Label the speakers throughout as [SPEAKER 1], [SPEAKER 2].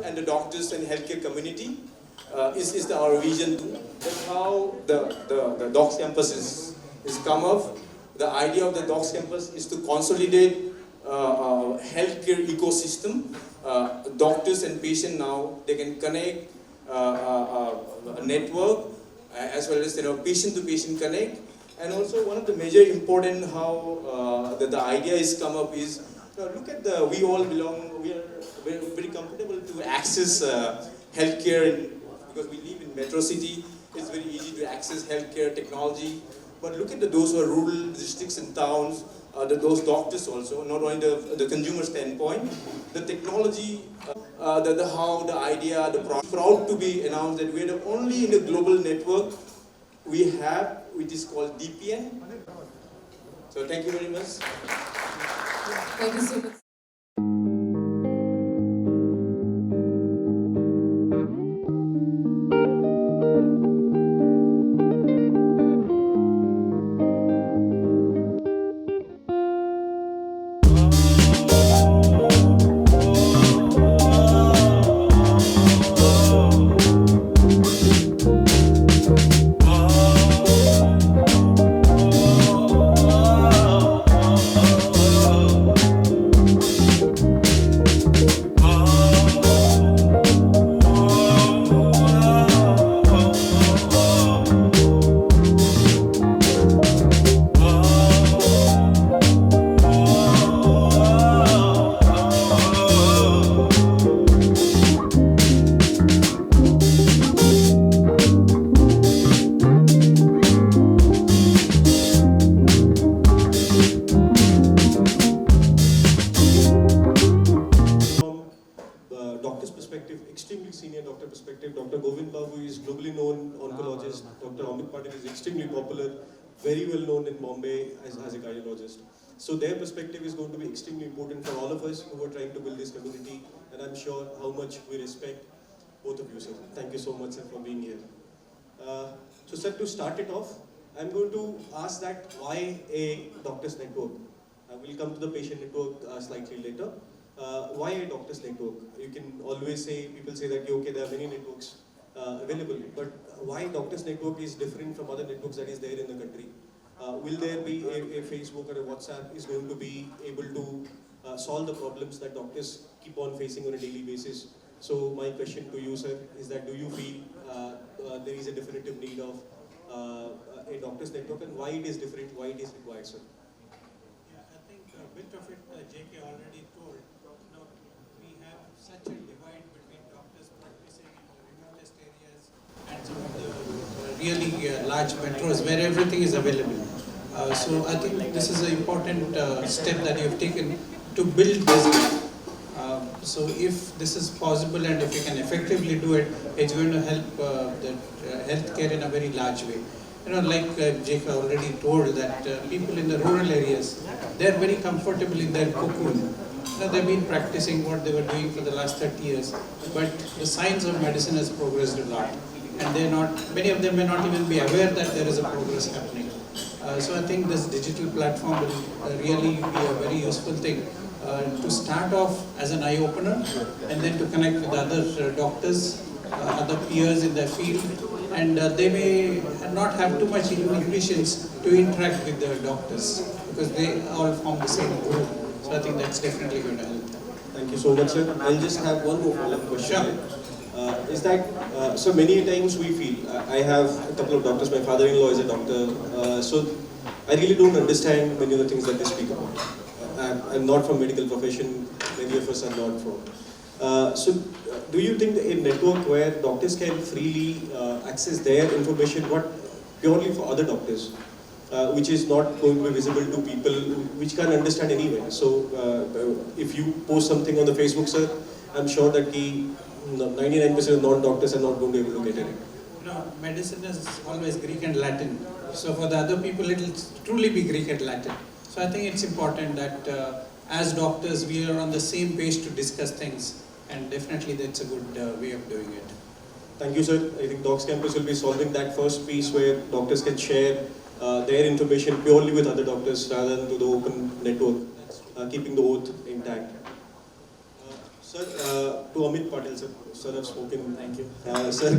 [SPEAKER 1] and the doctors and healthcare community is our vision. That's how the Docs Campus is come up. The idea of the Docs Campus is to consolidate healthcare ecosystem. Doctors and patient now, they can connect a network as well as patient to patient connect. And also one of the major important how the idea is come up is, look at we all belong, we're very comfortable to access healthcare because we live in metro city. It's very easy to access healthcare technology. But look at those who are rural districts and towns, those doctors also, not only the consumer standpoint, the technology, how the idea, the product. Proud to be announced that we're the only in the global network we have, which is called DPN. So thank you very much.
[SPEAKER 2] Thank you so much.
[SPEAKER 3] Extremely senior doctor perspective, Dr. Govind Babu is globally known oncologist. Dr. Amit Patil is extremely popular, very well known in Bombay as a gynecologist. So their perspective is going to be extremely important for all of us who are trying to build this community, and I'm sure how much we respect both of you, sir. Thank you so much, sir, for being here. So, sir, to start it off, I'm going to ask that why a doctor's network? We'll come to the patient network slightly later. Why a doctor's network? You can always say, people say that, okay, there are many networks available, but why doctor's network is different from other networks that is there in the country? Will there be a Facebook or a WhatsApp is going to be able to solve the problems that doctors keep on facing on a daily basis? So my question to you, sir, is that do you feel there is a definitive need of a doctor's network, and why it is different, why it is required, sir?
[SPEAKER 4] Yeah, I think a bit of it JK already told. We have such a divide between doctors practicing in the remotest areas and some of the really large metros where everything is available. So I think this is an important step that you have taken to build this. So if this is possible and if you can effectively do it, it's going to help the healthcare in a very large way. Like JK already told that people in the rural areas, they're very comfortable in their cocoon. They've been practicing what they were doing for the last 30 years, but the science of medicine has progressed a lot, and many of them may not even be aware that there is a progress happening. So I think this digital platform will really be a very useful thing to start off as an eye-opener, and then to connect with other doctors, other peers in their field, and they may not have too much impatience to interact with the doctors because they all form the same group. So I think that's definitely going to help them.
[SPEAKER 3] Thank you so much, sir. I'll just have one more follow-up question. Sure. Is that, so many times we feel, I have a couple of doctors, my father-in-law is a doctor, so I really don't understand many of the things that they speak about. I'm not from medical profession, many of us are not from. So do you think a network where doctors can freely access their information, purely for other doctors, which is not going to be visible to people which can't understand anyway? So if you post something on the Facebook, sir, I'm sure that 99% of non-doctors are not going to be able to get it.
[SPEAKER 4] Medicine is always Greek and Latin. So for the other people, it will truly be Greek and Latin. So I think it's important that as doctors, we are on the same page to discuss things, and definitely that's a good way of doing it.
[SPEAKER 3] Thank you, sir. I think Docs Campus will be solving that first piece where doctors can share their information purely with other doctors rather than to the open network, keeping the oath intact. Sir, to Amit Patil, sir. Sir, I've spoken.
[SPEAKER 5] Thank you.
[SPEAKER 3] Sir,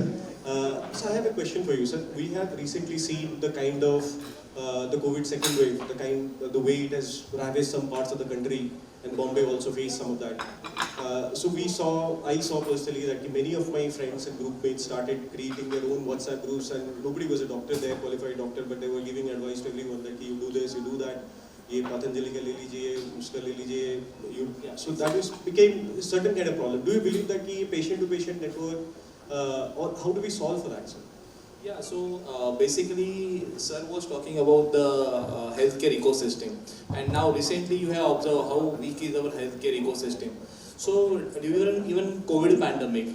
[SPEAKER 3] so I have a question for you, sir. We have recently seen the kind of the COVID second wave, the way it has ravaged some parts of the country, and Bombay also faced some of that. I saw personally that many of my friends and group mates started creating their own WhatsApp groups, and nobody was a doctor there, qualified doctor, but they were giving advice to everyone that you do this, you do that. ये पतंजलि का ले लीजिए, उसका ले लीजिए. So that became a certain kind of problem. Do you believe that कि patient-to-patient network, or how do we solve for that, sir?
[SPEAKER 5] Yeah, so basically, sir was talking about the healthcare ecosystem, and now recently you have observed how weak is our healthcare ecosystem. So during even COVID pandemic,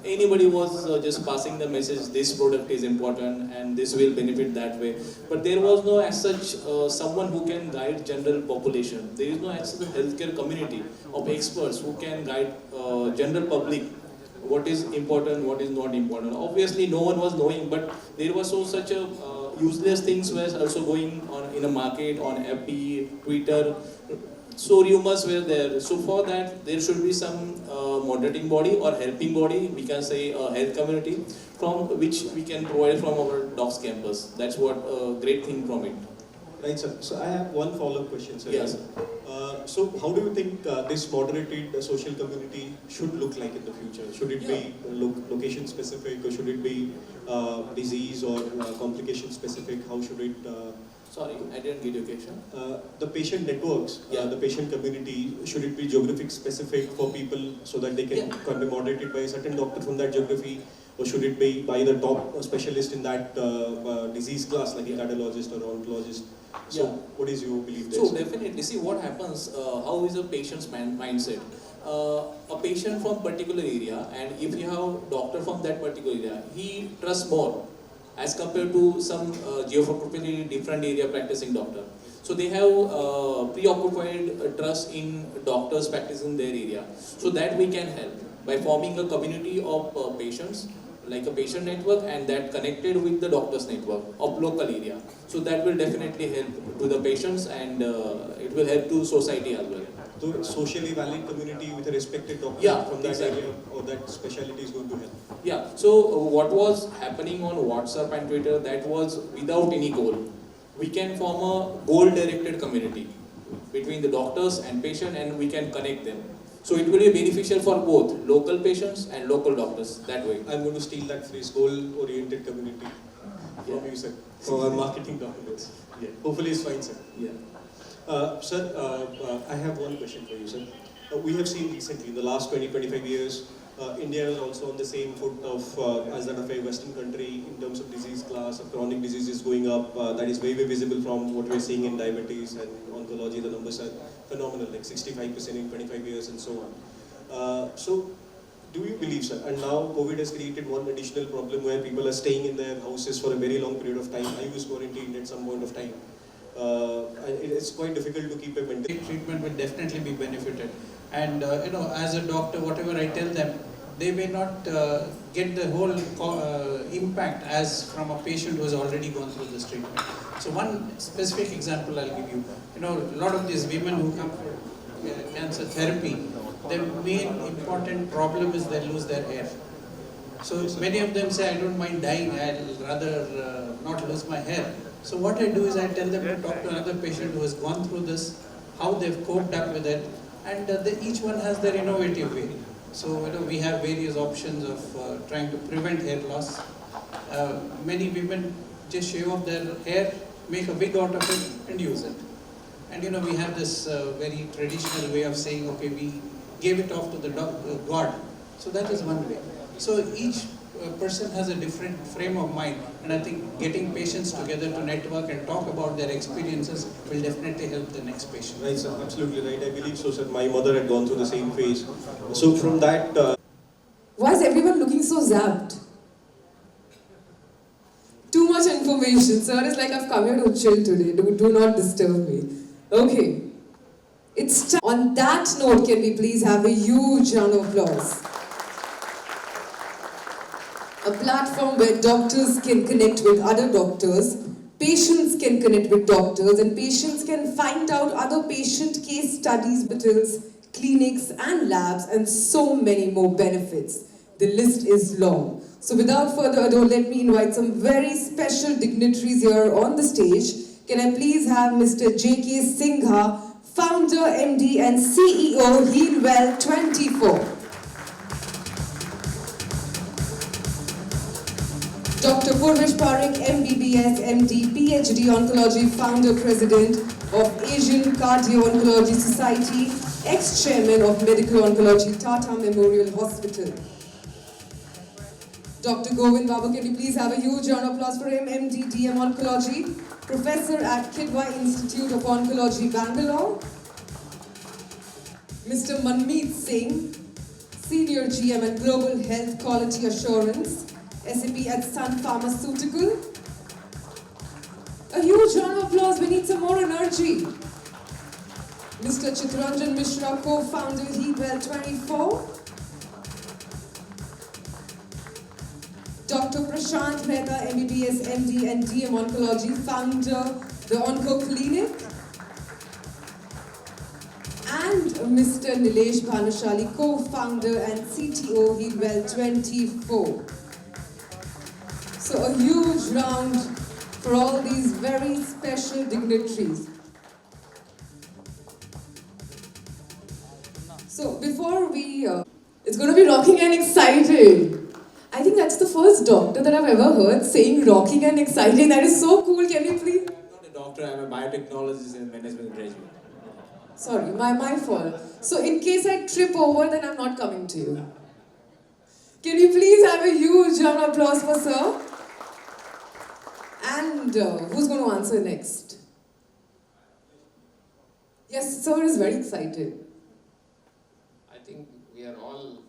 [SPEAKER 5] anybody was just passing the message, this product is important and this will benefit that way. But there was no as such someone who can guide general population. There is no as such a healthcare community of experts who can guide general public what is important, what is not important. Obviously, no one was knowing, but there was such a useless things were also going on in a market, on FB, Twitter. So rumors were there. So for that, there should be some moderating body or helping body, we can say a health community, from which we can provide from our Docs campus. That's what great thing from it.
[SPEAKER 3] Right, sir. So I have one follow-up question, sir.
[SPEAKER 5] Yes.
[SPEAKER 3] So how do you think this moderated social community should look like in the future? Should it be location specific, or should it be disease or complication specific? How should it?
[SPEAKER 5] Sorry, I didn't get your question.
[SPEAKER 3] The patient networks, the patient community, should it be geographic specific for people so that they can be moderated by a certain doctor from that geography, or should it be by the top specialist in that disease class, like a cardiologist or oncologist? So, what is your belief there?
[SPEAKER 5] So definitely, see what happens. How is a patient's mindset? A patient from particular area, and if you have doctor from that particular area, he trusts more as compared to some geographically different area practicing doctor. So they have preoccupied trust in doctors practicing their area. So that we can help by forming a community of patients, like a patient network, and that connected with the doctors network of local area. So that will definitely help to the patients, and it will help to society as well.
[SPEAKER 3] So socially valid community with a respected doctor from that area or that specialty is going to help.
[SPEAKER 5] Yeah, so what was happening on WhatsApp and Twitter, that was without any goal. We can form a goal-directed community between the doctors and patient, and we can connect them. So it will be beneficial for both local patients and local doctors that way.
[SPEAKER 3] I'm going to steal that phrase, goal-oriented community, from you, sir, for our marketing documents. Hopefully it's fine, sir. Sir, I have one question for you, sir. We have seen recently, in the last 20-25 years, India is also on the same foot of as that of a Western country in terms of disease class, of chronic diseases going up. That is very, very visible from what we're seeing in diabetes and oncology. The numbers are phenomenal, like 65% in 25 years and so on. So, do you believe, sir? And now COVID has created one additional problem where people are staying in their houses for a very long period of time. I was quarantined at some point of time. It's quite difficult to keep a mental
[SPEAKER 4] treatment will definitely be benefited. And as a doctor, whatever I tell them, they may not get the whole impact as from a patient who has already gone through this treatment. So one specific example I'll give you. A lot of these women who come for cancer therapy, their main important problem is they lose their hair. So many of them say, I don't mind dying, I'll rather not lose my hair. So what I do is I tell them to talk to another patient who has gone through this, how they've coped up with it, and each one has their innovative way. So we have various options of trying to prevent hair loss. Many women just shave off their hair, make a wig out of it, and use it. And we have this very traditional way of saying, okay, we gave it off to the God. So that is one way. So each person has a different frame of mind, and I think getting patients together to network and talk about their experiences will definitely help the next patient.
[SPEAKER 3] Right, sir, absolutely right. I believe so, sir. My mother had gone through the same phase. So from that...
[SPEAKER 2] Why is everyone looking so zapped? Too much information. Sir is like, I've come here to chill today. Do not disturb me. Okay. It's time. On that note, can we please have a huge round of applause? A platform where doctors can connect with other doctors, patients can connect with doctors, and patients can find out other patient case studies, hospitals, clinics and labs, and so many more benefits. The list is long. So without further ado, let me invite some very special dignitaries here on the stage. Can I please have Mr. J.K. Singha, founder, MD and CEO, HealWell24. Dr. Purvish Parekh, MBBS, MD, PhD Oncology, founder, president of Asian Cardio-Oncology Society, ex-chairman of Medical Oncology, Tata Memorial Hospital. Dr. Govind Babu, can we please have a huge round of applause for him, MD, DM Oncology, professor at Kidwai Institute of Oncology, Bangalore. Mr. Manmeet Singh, senior GM at Global Health Quality Assurance, SAP at Sun Pharmaceutical. A huge round of applause, we need some more energy. Mr. Chitranjan Mishra, co-founder, HealWell24. Dr. Prashant Mehta, MBBS, MD and DM Oncology, founder, the Onco Clinic. And Mr. Nilesh Bhanushali, co-founder and CTO, HealWell24. So a huge round for all these very special dignitaries. So before we, it's going to be rocking and exciting. I think that's the first doctor that I've ever heard saying rocking and exciting. That is so cool. Can you please?
[SPEAKER 1] I'm not a doctor, I'm a biotechnologist and management graduate.
[SPEAKER 2] Sorry, my fault. So in case I trip over, then I'm not coming to you. Can you please have a huge round of applause for sir? And who's going to answer next? Yes, sir is very excited.
[SPEAKER 6] I think we are all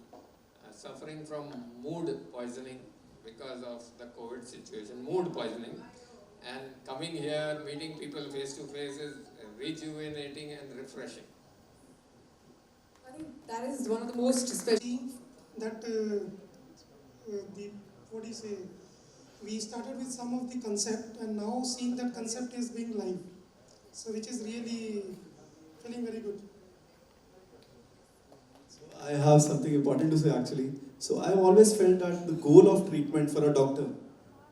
[SPEAKER 6] suffering from mood poisoning because of the COVID situation, mood poisoning. And coming here, meeting people face to face is rejuvenating and refreshing.
[SPEAKER 2] I think that is one of the most special.
[SPEAKER 7] That what do you say? We started with some of the concept, and now seeing that concept is being live, so which is really feeling very good.
[SPEAKER 8] I have something important to say actually. So I've always felt that the goal of treatment for a doctor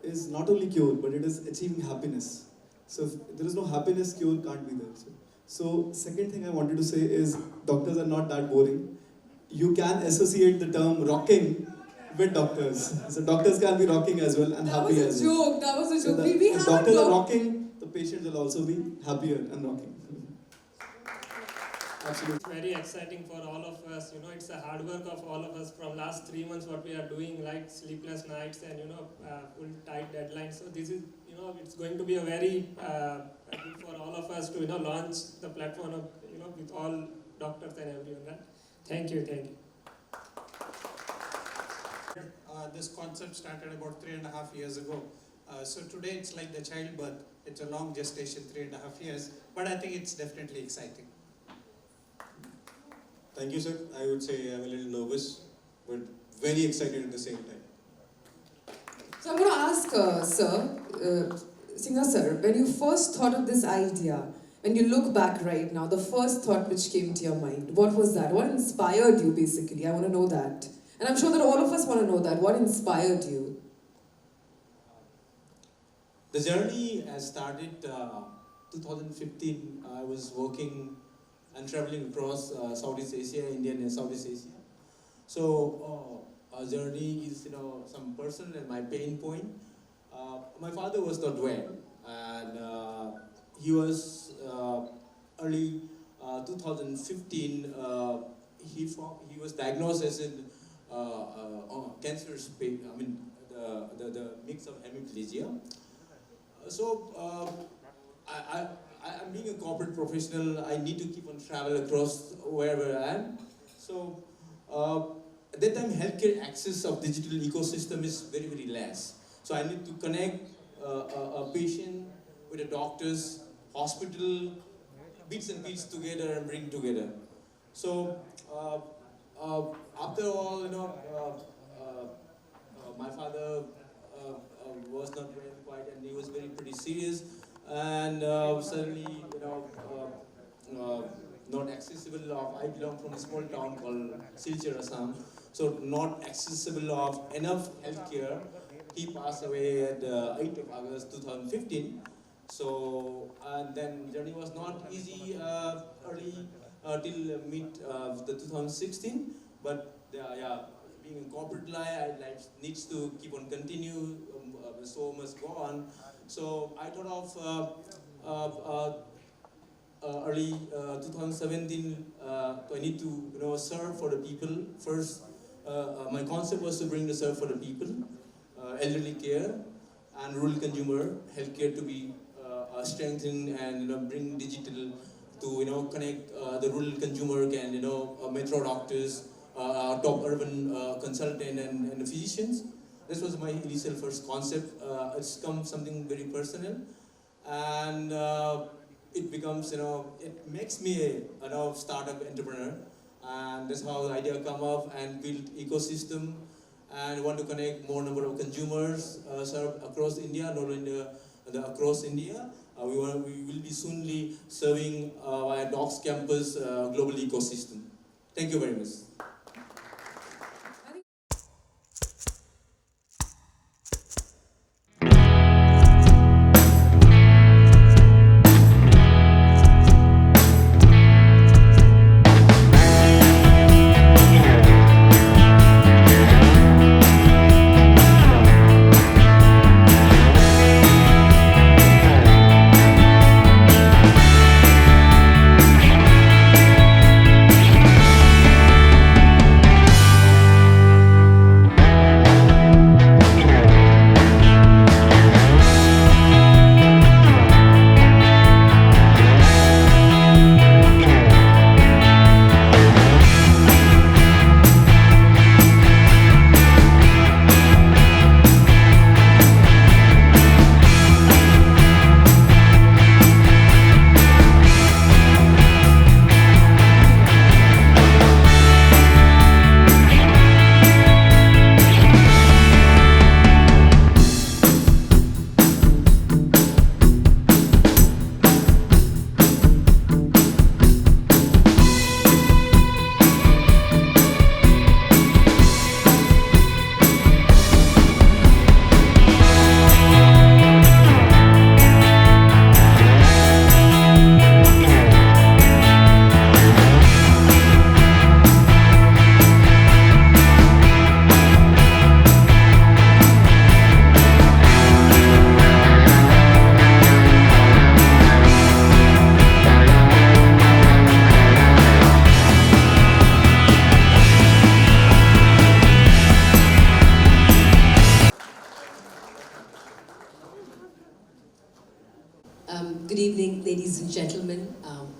[SPEAKER 8] is not only cure, but it is achieving happiness. So if there is no happiness, cure can't be there. So second thing I wanted to say is doctors are not that boring. You can associate the term rocking with doctors. So doctors can be rocking as well and happy as well.
[SPEAKER 2] That was a
[SPEAKER 8] So
[SPEAKER 2] joke.
[SPEAKER 8] the,
[SPEAKER 2] We
[SPEAKER 8] if
[SPEAKER 2] have
[SPEAKER 8] doctors
[SPEAKER 2] a
[SPEAKER 8] are rocking, the patients will also be happier and rocking. Absolutely.
[SPEAKER 9] It's very exciting for all of us. You know, it's a hard work of all of us from last 3 months. What we are doing, like sleepless nights and full tight deadlines. So this is, it's going to be a very good for all of us to launch the platform of with all doctors and everyone. Right? Thank you.
[SPEAKER 4] This concept started about 3.5 years ago. So today it's like the childbirth. It's a long gestation, 3.5 years. But I think it's definitely exciting.
[SPEAKER 3] Thank you, sir. I would say I'm a little nervous, but very excited at the same time.
[SPEAKER 2] So I'm going to ask, Singha sir, when you first thought of this idea, when you look back right now, the first thought which came to your mind, what was that? What inspired you basically? I want to know that. And I'm sure that all of us want to know that. What inspired you?
[SPEAKER 1] The journey has started 2015. I was working and traveling across Southeast Asia, India and Southeast Asia. So our journey is, some personal and my pain point. My father was not well, and he was early 2015. He was diagnosed as a cancer. The mix of hemiplegia. So I'm being a corporate professional. I need to keep on travel across wherever I am. So at that time, healthcare access of digital ecosystem is very, very less. So I need to connect a patient with a doctor's hospital, bits and bits together and bring together. So after all, my father was not well quite, and he was very pretty serious. And suddenly, not accessible of, I belong from a small town called Silchar, Assam, so not accessible of enough healthcare. He passed away at 8th of August 2015. So, and then journey was not easy early till mid the 2016, but yeah, being in corporate life needs to keep on continue, so must go on. So I thought of early 2017, I need to serve for the people first. My concept was to bring the serve for the people, elderly care and rural consumer healthcare to be strengthened, and bring digital to connect the rural consumer and metro doctors, top urban consultant and physicians. This was my initial first concept. It's come something very personal, and it becomes it makes me a startup entrepreneur, and that's how the idea come up and build ecosystem, and want to connect more number of consumers serve across India, not only across India. We will be soonly serving via Docs Campus global ecosystem. Thank you very much.
[SPEAKER 10] Good evening, ladies and gentlemen,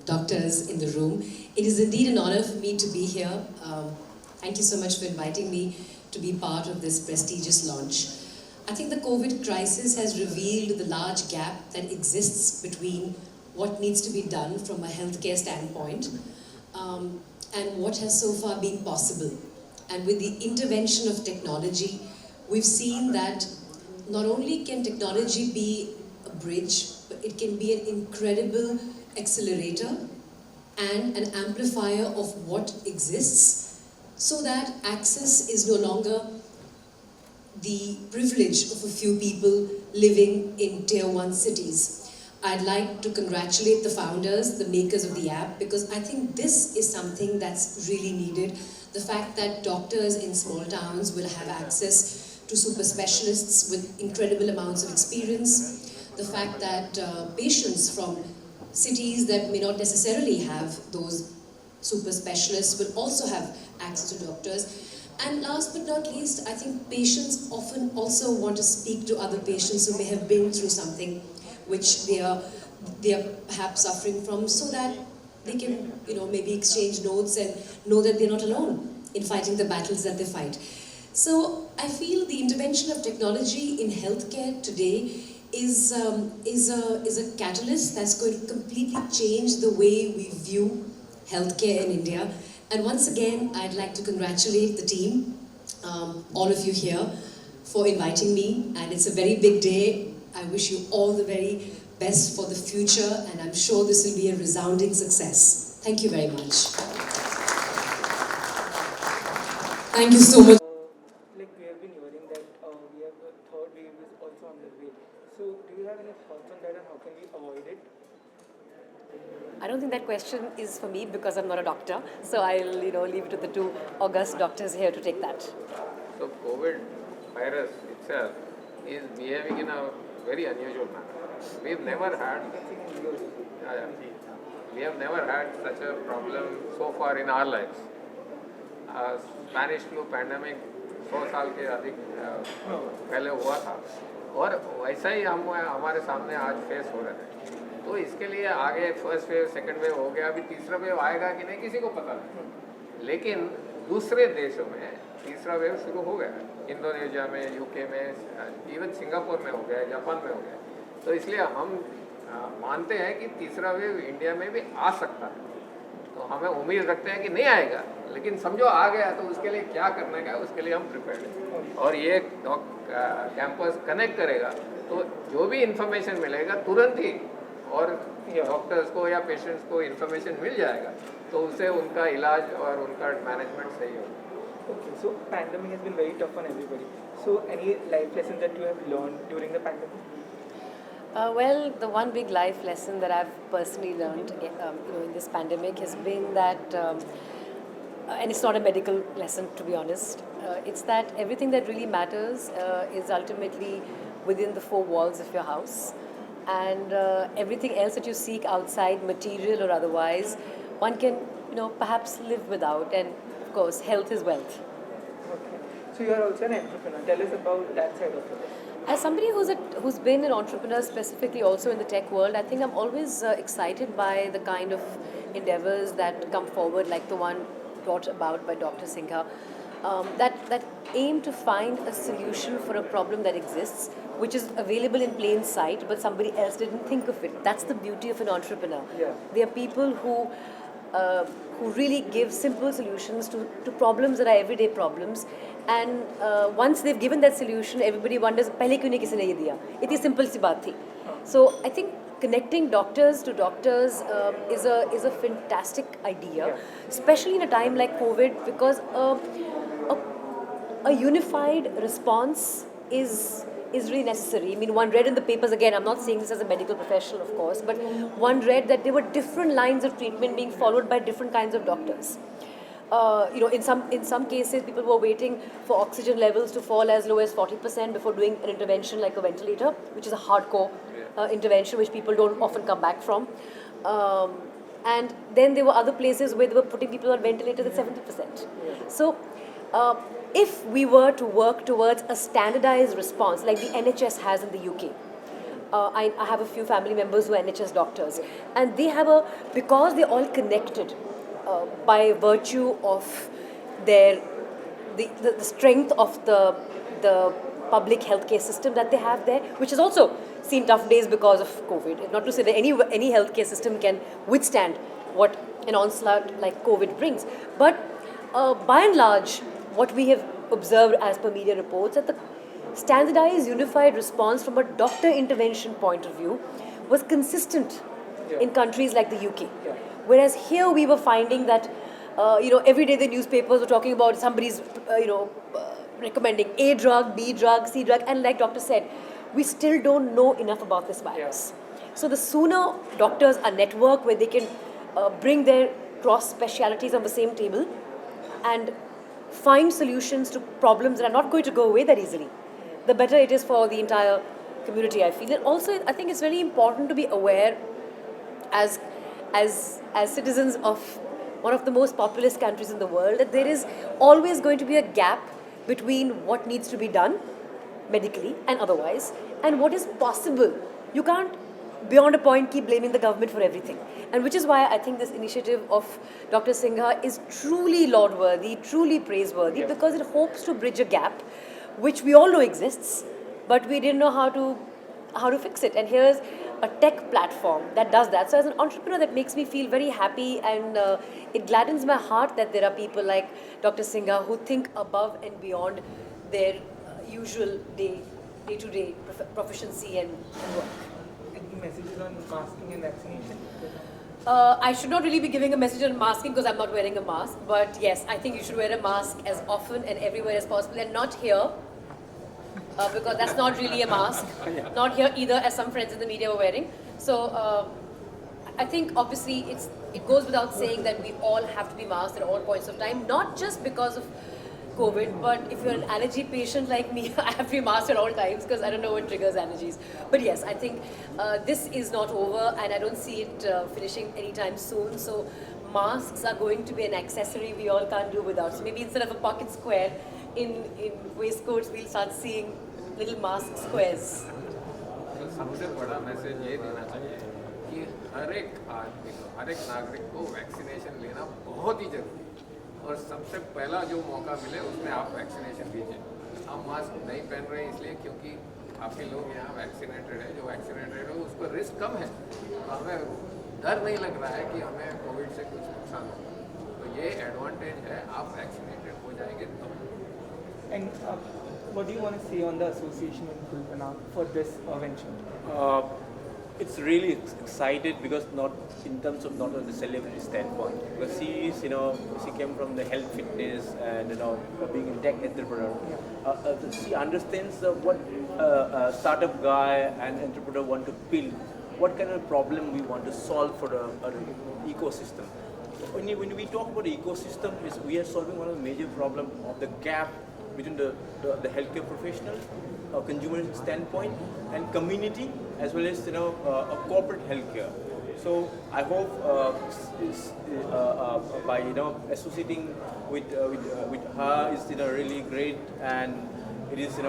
[SPEAKER 10] doctors in the room. It is indeed an honor for me to be here. Thank you so much for inviting me to be part of this prestigious launch. I think the COVID crisis has revealed the large gap that exists between what needs to be done from a healthcare standpoint and what has so far been possible. And with the intervention of technology, we've seen that not only can technology be a bridge, but it can be an incredible accelerator and an amplifier of what exists, so that access is no longer the privilege of a few people living in tier 1 cities. I'd like to congratulate the founders, the makers of the app, because I think this is something that's really needed. The fact that doctors in small towns will have access to super specialists with incredible amounts of experience. The fact that patients from cities that may not necessarily have those super specialists will also have access to doctors. And last but not least, I think patients often also want to speak to other patients who may have been through something which they are perhaps suffering from, so that they can maybe exchange notes and know that they're not alone in fighting the battles that they fight. So I feel the intervention of technology in healthcare today is a catalyst that's going to completely change the way we view healthcare in India. And once again, I'd like to congratulate the team, all of you here, for inviting me. And it's a very big day. I wish you all the very best for the future, and I'm sure this will be a resounding success. Thank you very much.
[SPEAKER 2] Thank you so much.
[SPEAKER 11] Like we have been hearing that we have a third wave is also on the way. So do you have any thoughts on that and how can we avoid it?
[SPEAKER 12] I don't think that question is for me because I'm not a doctor. So I'll leave it to the two august doctors here to take that.
[SPEAKER 6] So COVID virus itself is behaving in a very unusual manner. We've never had we have never had such a problem so far in our lives. Spanish flu pandemic 100 साल के अधिक पहले हुआ था और वैसा ही हमारे सामने आज फेस हो रहा है। तो इसके लिए आगे फर्स्ट वेव सेकंड वेव हो गया, अभी तीसरा वेव आएगा कि नहीं किसी को पता नहीं, लेकिन दूसरे देशों में तीसरा वेव शुरू हो गया है। इंडोनेशिया में, यूके में, इवन सिंगापुर में हो गया, जापान में हो गया। तो इसलिए हम मानते हैं कि तीसरा वेव इंडिया में भी आ सकता है। तो हमें उम्मीद रखते हैं कि नहीं आएगा, लेकिन समझो आ गया तो उसके लिए क्या करने का है उसके लिए हम प्रिपेयर्ड हैं। और ये कैंपस कनेक्ट करेगा तो जो भी इंफॉर्मेशन मिलेगा तुरंत ही और डॉक्टर्स को या पेशेंट्स को इंफॉर्मेशन मिल जाएगा, तो उससे उनका इलाज और उनका मैनेजमेंट सही होगा।
[SPEAKER 11] Okay, so pandemic has been very tough on everybody. So any life lessons that you have learned during the pandemic?
[SPEAKER 12] Well, the one big life lesson that I've personally learned, in this pandemic has been that, and it's not a medical lesson to be honest, it's that everything that really matters is ultimately within the four walls of your house, and everything else that you seek outside, material or otherwise, one can, perhaps live without, and of course, health is wealth.
[SPEAKER 11] Okay. So you are also an entrepreneur. Tell us about that side of it.
[SPEAKER 12] As somebody who's been an entrepreneur, specifically also in the tech world, I think I'm always excited by the kind of endeavors that come forward, like the one brought about by Dr. Singha, that aim to find a solution for a problem that exists, which is available in plain sight, but somebody else didn't think of it. That's the beauty of an entrepreneur.
[SPEAKER 11] Yeah.
[SPEAKER 12] They are people who really give simple solutions to problems that are everyday problems. And once they've given that solution, everybody wonders, "Pehle kyun nahi kisi ne ye diya?" Itni simple si baat thi. So I think connecting doctors to doctors is a fantastic idea, especially in a time like COVID, because a unified response is really necessary. I mean, one read in the papers, again, I'm not saying this as a medical professional, of course, but one read that there were different lines of treatment being followed by different kinds of doctors. In some cases, people were waiting for oxygen levels to fall as low as 40% before doing an intervention like a ventilator, which is a hardcore intervention which people don't often come back from. And then there were other places where they were putting people on ventilators at 70%. So if we were to work towards a standardized response like the NHS has in the UK, I have a few family members who are NHS doctors, and they have because they're all connected by virtue of the strength of the public healthcare system that they have there, which has also seen tough days because of COVID. Not to say that any healthcare system can withstand what an onslaught like COVID brings, but by and large, what we have observed as per media reports, that the standardized unified response from a doctor intervention point of view was consistent in countries like the UK. Whereas here we were finding that, every day the newspapers were talking about somebody's, recommending A drug, B drug, C drug, and like doctor said, we still don't know enough about this virus. So the sooner doctors are networked where they can bring their cross specialities on the same table and find solutions to problems that are not going to go away that easily, the better it is for the entire community, I feel. And also, I think it's very important to be aware as citizens of one of the most populous countries in the world, that there is always going to be a gap between what needs to be done medically and otherwise and what is possible. You can't, beyond a point, keep blaming the government for everything. And which is why I think this initiative of Dr. Singha is truly laud-worthy, truly praiseworthy, because it hopes to bridge a gap which we all know exists, but we didn't know how to fix it. And here's a tech platform that does that. So as an entrepreneur, that makes me feel very happy, and it gladdens my heart that there are people like Dr. Singha who think above and beyond their usual day-to-day proficiency and work.
[SPEAKER 11] Any messages on masking and vaccination?
[SPEAKER 12] I should not really be giving a message on masking because I'm not wearing a mask. But yes, I think you should wear a mask as often and everywhere as possible, and not here because that's not really a mask. Not here either, as some friends in the media were wearing. So I think obviously it goes without saying that we all have to be masked at all points of time, not just because of COVID, but if you're an allergy patient like me, I have to be masked at all times because I don't know what triggers allergies. But yes, I think this is not over, and I don't see it finishing anytime soon. So masks are going to be an accessory we all can't do without. So maybe instead of a pocket square in waistcoats, we'll start seeing little mask squares.
[SPEAKER 6] तो सबसे बड़ा message ये देना चाहिए कि हर एक आदमी को, हर एक नागरिक को वैक्सीनेशन लेना बहुत ही जरूरी है, और सबसे पहला जो मौका मिले उसमें आप वैक्सीनेशन लीजिए। हम मास्क नहीं पहन रहे हैं इसलिए क्योंकि काफ़ी लोग यहाँ वैक्सीनेटेड है, जो वैक्सीनेटेड है उसको रिस्क कम है, तो हमें डर नहीं लग रहा है कि हमें कोविड से कुछ नुकसान होगा। तो ये एडवांटेज है, आप वैक्सीनेटेड हो जाएंगे तब।
[SPEAKER 11] And what do you want to say on the association in Kulpana for this venture?
[SPEAKER 13] It's really excited because not in terms of not on the celebrity standpoint, because she is, she came from the health fitness and being a tech entrepreneur. She understands what a startup guy and entrepreneur want to build, what kind of problem we want to solve for an ecosystem. When we talk about the ecosystem, we are solving one of the major problems of the gap between the healthcare professionals, consumer standpoint, and community, as well as a corporate healthcare. So I hope by associating with her is really great, and it is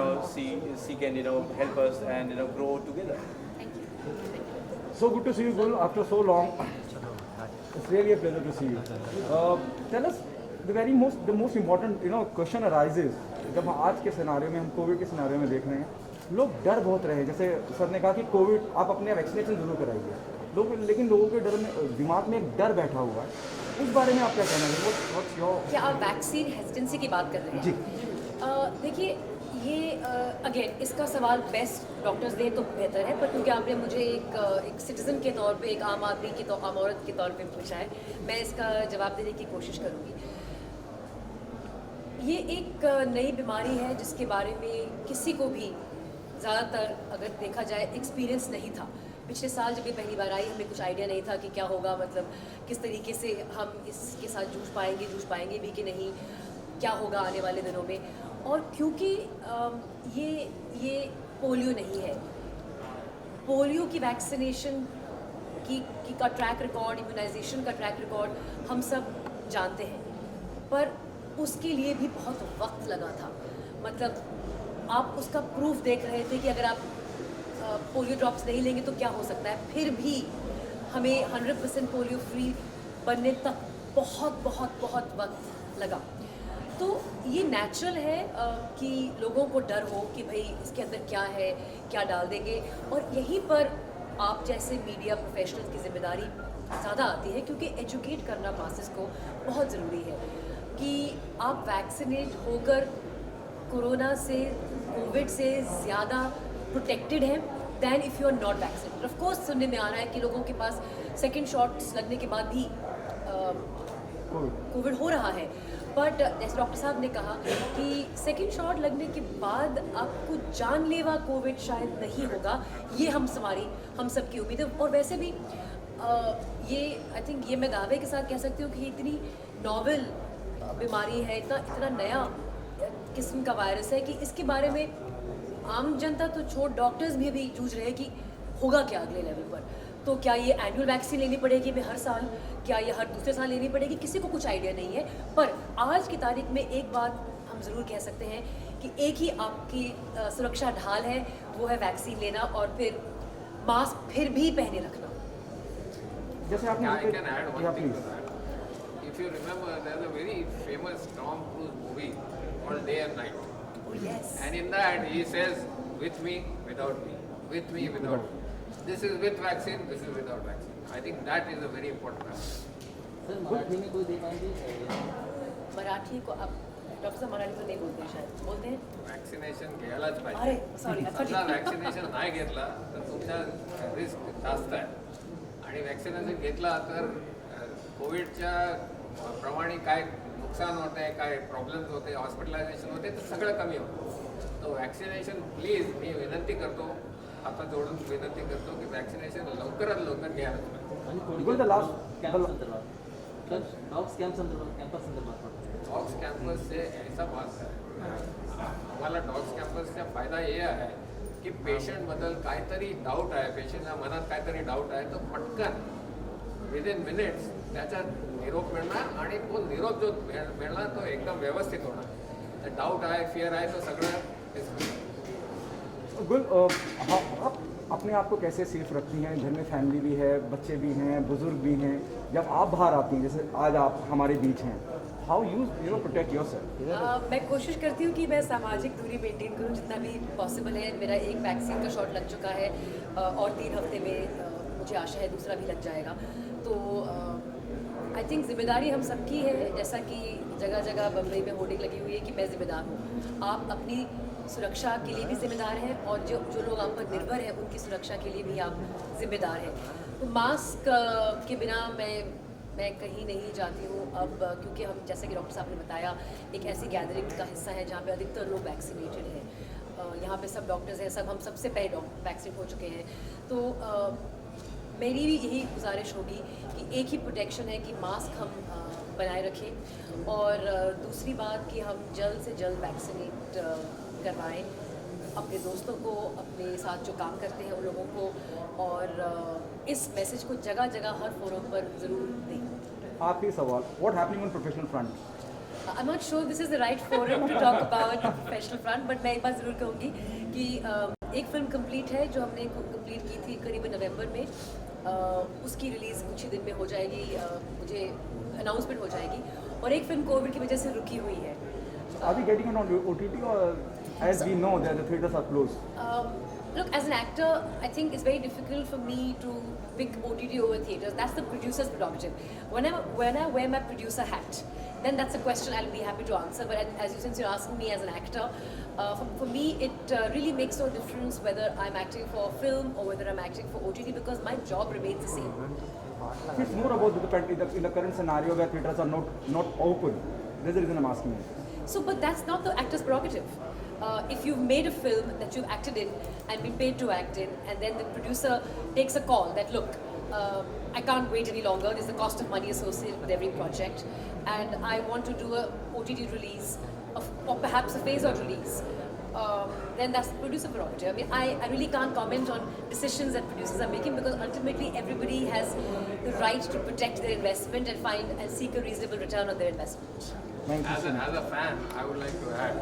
[SPEAKER 13] she can help us and grow together.
[SPEAKER 14] So good to see you, Gul, after so long. It's really a pleasure to see you. Tell us the most important question arises जब आज के scenario में, हम Covid के scenario में देख रहे हैं, लोग डर बहुत रहे हैं। जैसे सर ने कहा कि कोविड आप अपने वैक्सीनेशन जरूर कराइए, लेकिन लोगों के डर में, दिमाग में एक डर बैठा हुआ है। उस बारे में आप क्या कहना है?
[SPEAKER 12] क्या आप वैक्सीन हेजिटेंसी की बात कर रहे हैं?
[SPEAKER 14] जी
[SPEAKER 12] देखिए, ये अगेन इसका सवाल बेस्ट डॉक्टर्स दें तो बेहतर है, पर क्योंकि आपने मुझे एक सिटीज़न के तौर पे, एक आम आदमी के तौर, आम औरत के तौर पे पूछा है, मैं इसका जवाब देने की कोशिश करूँगी। ये एक नई बीमारी है जिसके बारे में किसी को भी ज़्यादातर अगर देखा जाए एक्सपीरियंस नहीं था। पिछले साल जब ये पहली बार आई, हमें कुछ आइडिया नहीं था कि क्या होगा, मतलब किस तरीके से हम इसके साथ जूझ पाएंगे भी कि नहीं, क्या होगा आने वाले दिनों में। और क्योंकि ये पोलियो नहीं है, पोलियो की वैक्सीनेशन का ट्रैक रिकॉर्ड, इम्यूनाइजेशन का ट्रैक रिकॉर्ड हम सब जानते हैं, पर उसके लिए भी बहुत वक्त लगा था। मतलब आप उसका प्रूफ देख रहे थे कि अगर आप पोलियो ड्रॉप्स नहीं लेंगे तो क्या हो सकता है, फिर भी हमें 100% पोलियो फ्री बनने तक बहुत वक्त लगा। तो ये नेचुरल है कि लोगों को डर हो कि भाई इसके अंदर क्या है, क्या डाल देंगे, और यहीं पर आप जैसे मीडिया प्रोफेशनल्स की जिम्मेदारी ज़्यादा आती है, क्योंकि एजुकेट करना मासेस को बहुत ज़रूरी है कि आप वैक्सीनेट होकर कोरोना से, कोविड से ज़्यादा प्रोटेक्टेड हैं than if you are not vaccinated. Of course सुनने में आ रहा है कि लोगों के पास सेकेंड शॉट्स लगने के बाद भी कोविड हो रहा है, बट जैसे डॉक्टर साहब ने कहा कि सेकेंड शॉट लगने के बाद आपको जानलेवा कोविड शायद नहीं होगा। ये हम सब की उम्मीद है। और वैसे भी ये आई थिंक ये मैं दावे के साथ कह सकती हूँ कि इतनी नॉवेल बीमारी है, इतना नया किस्म का वायरस है कि इसके बारे में आम जनता तो छोड़, डॉक्टर्स भी अभी जूझ रहे हैं कि होगा क्या अगले लेवल पर। तो क्या ये एनुअल वैक्सीन लेनी पड़ेगी हर साल, क्या ये हर दूसरे साल लेनी पड़ेगी, किसी को कुछ आइडिया नहीं है। पर आज की तारीख में एक बात हम ज़रूर कह सकते हैं कि एक ही आपकी सुरक्षा ढाल है, वो है वैक्सीन लेना और फिर मास्क फिर भी पहने रखना।
[SPEAKER 14] जैसे आपने
[SPEAKER 6] I can add one thing to that. If you remember, there's a very famous Tom Cruise movie called Day and Night.
[SPEAKER 12] Oh yes.
[SPEAKER 6] And in that he says, with me, without me, with me, without me. This is with vaccine, this is without vaccine. I think that is a very important aspect.
[SPEAKER 11] Sir Marathi में कोई दे पाएंगे?
[SPEAKER 12] मराठी को आप doctor साहब मराठी में नहीं बोलते शायद, बोलते हैं
[SPEAKER 6] वॅक्सिनेशन घ्यायलाच
[SPEAKER 12] अरे
[SPEAKER 6] पाहिजे.
[SPEAKER 12] सॉरी
[SPEAKER 6] समजा वॅक्सिनेशन नाही घेतला तर तुमचा रिस्क जास्त आहे आणि वॅक्सिनेशन घेतला तर कोविडच्या प्रमाणे काय नुकसान होते, काय प्रॉब्लेम्स होते, हॉस्पिटलायझेशन होते, तर सगळं कमी होतं. तर वॅक्सिनेशन प्लीज मी विनंती करतो, आता जोडून विनंती करतो की वॅक्सिनेशन लवकरात लवकर घ्यायला डॉग्स कॅम्पस से ऐसा बात है, हमारा डॉग्स कॅम्पसचा फायदा ये आहे की पेशंटबद्दल काहीतरी डाऊट आहे, पेशंटच्या मनात काहीतरी डाऊट आहे, तर पटकन विदिन मिनिट्स त्याचा निरोप मिळणार आणि तो निरोप जो मिळणार तो एकदम व्यवस्थित होणार. डाऊट आहे, फिअर आहे, तो सगळं
[SPEAKER 14] गुल, आप अपने आप को कैसे सेफ रखती हैं? घर में फैमिली भी है, बच्चे भी हैं, बुजुर्ग भी हैं. जब आप बाहर आती हैं, जैसे आज आप हमारे बीच हैं, हाउ यू प्रोटेक्ट योरसेल्फ?
[SPEAKER 12] मैं कोशिश करती हूँ कि मैं सामाजिक दूरी मेंटेन करूँ जितना भी पॉसिबल है. मेरा एक वैक्सीन का शॉट लग चुका है और 3 हफ्ते में मुझे आशा है दूसरा भी लग जाएगा. तो आई थिंक जिम्मेदारी हम सबकी है. जैसा कि जगह जगह बम्बई में होर्डिंग लगी हुई है कि मैं जिम्मेदार हूँ. आप अपनी सुरक्षा के लिए भी जिम्मेदार हैं और जो लोग आप पर निर्भर हैं उनकी सुरक्षा के लिए भी आप जिम्मेदार हैं. तो मास्क के बिना मैं कहीं नहीं जाती हूँ अब, क्योंकि हम जैसा कि डॉक्टर साहब ने बताया एक ऐसी गैदरिंग का हिस्सा है जहाँ पे अधिकतर लोग वैक्सीनेटेड हैं. यहाँ पे सब डॉक्टर्स हैं, सब हम सबसे पहले वैक्सीन हो चुके हैं. तो मेरी भी यही गुजारिश होगी कि एक ही प्रोटेक्शन है कि मास्क हम बनाए रखें और दूसरी बात कि हम जल्द से जल्द वैक्सीनेट करवाएं अपने दोस्तों को, अपने साथ जो काम करते हैं उन लोगों को, और इस मैसेज को जगह जगह हर फोरम पर ज़रूर दें.
[SPEAKER 14] आखिरी सवाल, what happening on professional front?
[SPEAKER 12] I am not sure this is the right forum to talk about the professional front, but मैं एक बात ज़रूर कहूँगी कि एक फिल्म कंप्लीट है जो हमने कंप्लीट की थी करीबन नवंबर में. उसकी रिलीज़ कुछ ही दिन में हो जाएगी, मुझे अनाउंसमेंट हो जाएगी. और एक फिल्म कोविड की वजह से रुकी हुई है.
[SPEAKER 14] Are we getting it on OTT or as we know that the theatres are closed?
[SPEAKER 12] Look, as an actor, I think it's very difficult for me to pick OTT over theatres. That's the producer's prerogative. When I wear my producer hat, then that's a question I'll be happy to answer. But since you're asking me as an actor, for me it really makes no difference whether I'm acting for film or whether I'm acting for OTT because my job remains the same.
[SPEAKER 14] It's more about in the current scenario where theatres are not open. That's the reason I'm asking you.
[SPEAKER 12] So, but that's not the actor's prerogative. If you've made a film that you've acted in and been paid to act in, and then the producer takes a call that, look, I can't wait any longer, there's a cost of money associated with every project, and I want to do a OTT release, or perhaps a phase-out release, then that's the producer prerogative. I mean, I really can't comment on decisions that producers are making because ultimately everybody has the right to protect their investment and find and seek a reasonable return on their investment.
[SPEAKER 6] As a fan, I would like to add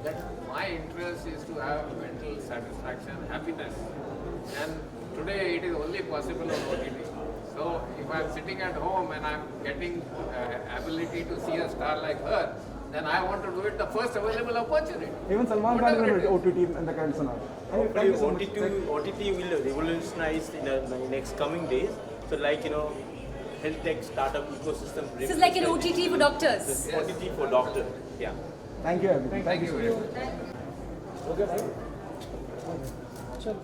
[SPEAKER 6] that my interest is to have mental satisfaction, happiness, and today it is only possible on OTT. So if I'm sitting at home and I'm getting ability to see a star like her, then I want to do it the first available opportunity.
[SPEAKER 14] Even Salman Khan is on OTT in the current scenario.
[SPEAKER 13] Hopefully OTT will revolutionize in the next coming days. So like, health tech startup ecosystem.
[SPEAKER 12] This is like an OTT for doctors.
[SPEAKER 13] This is OTT for doctors. Yeah.
[SPEAKER 14] Thank you, everyone.
[SPEAKER 6] Thank you very much.
[SPEAKER 14] Okay, bye.